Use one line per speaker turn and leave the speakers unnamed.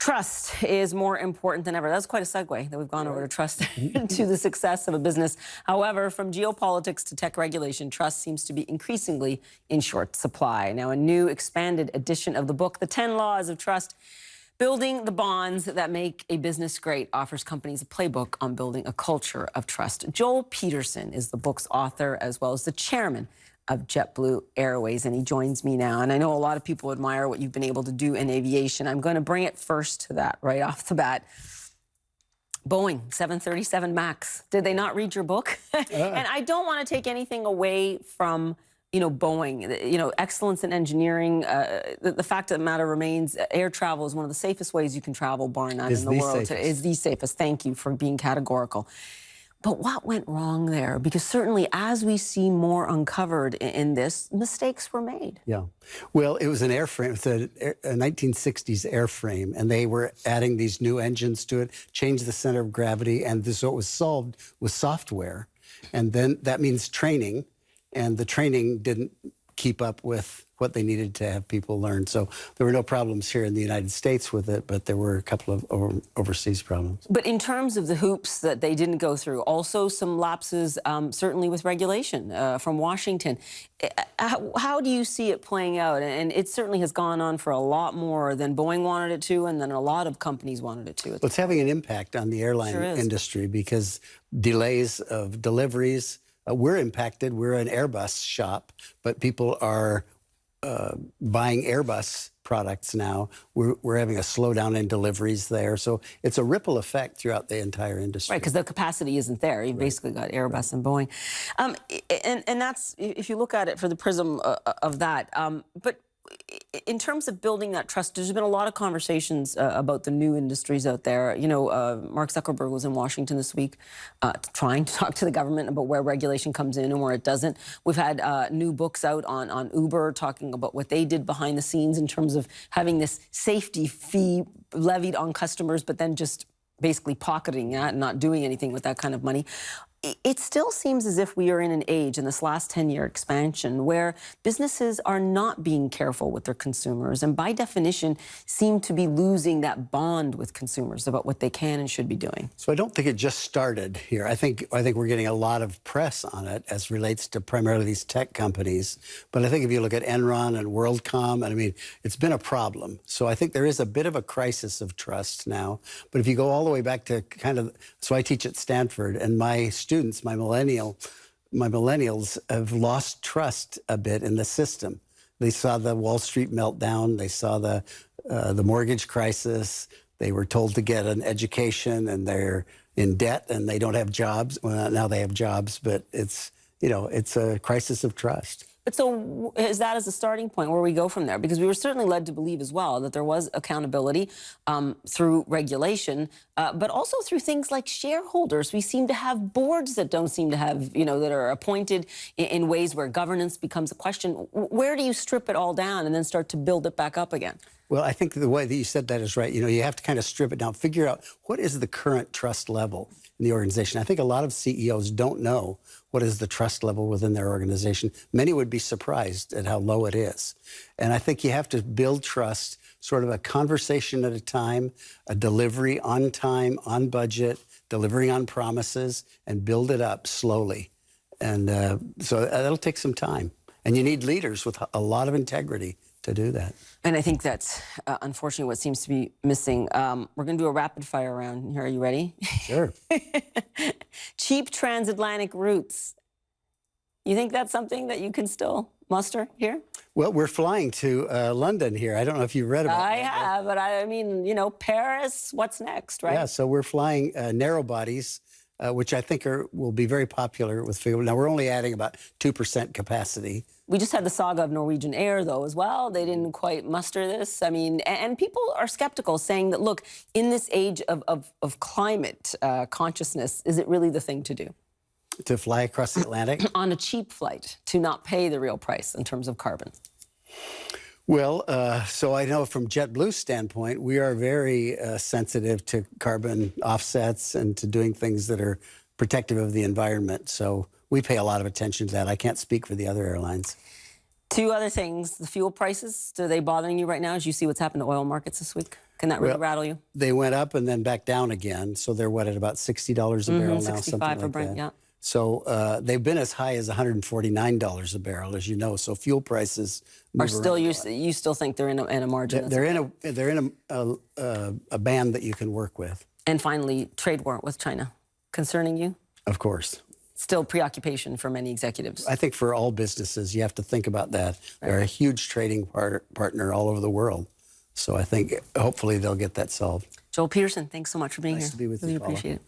Trust is more important than ever. That's quite a segue that we've gone over to trust to the success of a business. However, from geopolitics to tech regulation, trust seems to be increasingly in short supply. Now, a new expanded edition of the book, The 10 Laws of Trust, Building the Bonds That Make a Business Great, offers companies a playbook on building a culture of trust. Joel Peterson is the book's author, as well as the chairman of JetBlue Airways, and he joins me now. And I know a lot of people admire what you've been able to do in aviation. I'm going to bring it first to that right off the bat. Boeing 737 MAX. Did they not read your book? And I don't want to take anything away from, Boeing. Excellence in engineering. The fact of the matter remains, air travel is one of the safest ways you can travel, bar none, in the world. Is the safest. Thank you for being categorical. But what went wrong there? Because certainly as we see more uncovered in this, mistakes were made. Yeah.
Well, it was an airframe, it's a 1960s airframe, and they were adding these new engines to it, changed the center of gravity, and so it was solved with software. And then that means training, and the training didn't keep up with what they needed to have people learn. So there were no problems here in the United States with it, but there were a couple of overseas problems.
But in terms of the hoops that they didn't go through, also some lapses, certainly with regulation from Washington. How do you see it playing out? And it certainly has gone on for a lot more than Boeing wanted it to, and then a lot of companies wanted it to.
Well, it's having an impact on the airline industry because delays of deliveries. We're impacted. We're an Airbus shop, but people are buying Airbus products now. We're having a slowdown in deliveries there. So it's a ripple effect throughout the entire industry.
Right, because the capacity isn't there. You've basically got Airbus and Boeing. And that's, if you look at it for the prism of that. But in terms of building that trust, there's been a lot of conversations about the new industries out there. Mark Zuckerberg was in Washington this week trying to talk to the government about where regulation comes in and where it doesn't. We've had new books out on Uber talking about what they did behind the scenes in terms of having this safety fee levied on customers, but then just basically pocketing that and not doing anything with that kind of money. It still seems as if we are in an age in this last 10-year expansion where businesses are not being careful with their consumers and by definition seem to be losing that bond with consumers about what they can and should be doing.
So I don't think it just started here. I think we're getting a lot of press on it as relates to primarily these tech companies. But I think if you look at Enron and WorldCom, and I mean, it's been a problem. So I think there is a bit of a crisis of trust now. But if you go all the way back to so I teach at Stanford, and my students, my millennials have lost trust a bit in the system. They saw the Wall Street meltdown. They saw the mortgage crisis. They were told to get an education, and they're in debt, and they don't have jobs. Well, now they have jobs, but it's a crisis of trust.
But so is that as a starting point where we go from there? Because we were certainly led to believe as well that there was accountability through regulation, but also through things like shareholders. We seem to have boards that don't seem to have, that are appointed in ways where governance becomes a question. Where do you strip it all down and then start to build it back up again?
Well, I think the way that you said that is right. You have to kind of strip it down, figure out what is the current trust level in the organization. I think a lot of CEOs don't know what is the trust level within their organization. Many would be surprised at how low it is. And I think you have to build trust, sort of a conversation at a time, a delivery on time, on budget, delivering on promises, and build it up slowly. And so that'll take some time. And you need leaders with a lot of integrity to do that.
And I think that's unfortunately what seems to be missing. We're going to do a rapid fire round here. Are you ready?
Sure.
Cheap transatlantic routes. You think that's something that you can still muster here?
Well, we're flying to London here. I don't know if you read about that.
I have, but I mean, Paris, what's next, right?
Yeah, so we're flying narrow bodies, which I think will be very popular with people. Now, we're only adding about 2% capacity.
We just had the saga of Norwegian Air, though, as well. They didn't quite muster this. I mean, and people are skeptical, saying that, look, in this age of climate consciousness, is it really the thing to do?
To fly across the Atlantic?
On a cheap flight, to not pay the real price in terms of carbon.
Well, so I know from JetBlue's standpoint, we are very sensitive to carbon offsets and to doing things that are protective of the environment. So we pay a lot of attention to that. I can't speak for the other airlines.
Two other things. The fuel prices, are they bothering you right now as you see what's happened to oil markets this week? Can that really
Well,
rattle you?
They went up and then back down again. So they're what, at about $60 a barrel now,
65
something
for
like
Brent,
that.
yeah.
So they've been as high as $149 a barrel, as you know. So fuel prices
Are
move
still
around a lot.
you still think they're in a margin?
They're in a band that you can work with.
And finally, trade war with China, concerning you?
Of course.
Still preoccupation for many executives.
I think for all businesses, you have to think about that. They're a huge trading partner all over the world. So I think hopefully they'll get that solved.
Joel Peterson, thanks so much for being here.
Nice to be with you,
Really
Paula.
appreciate it.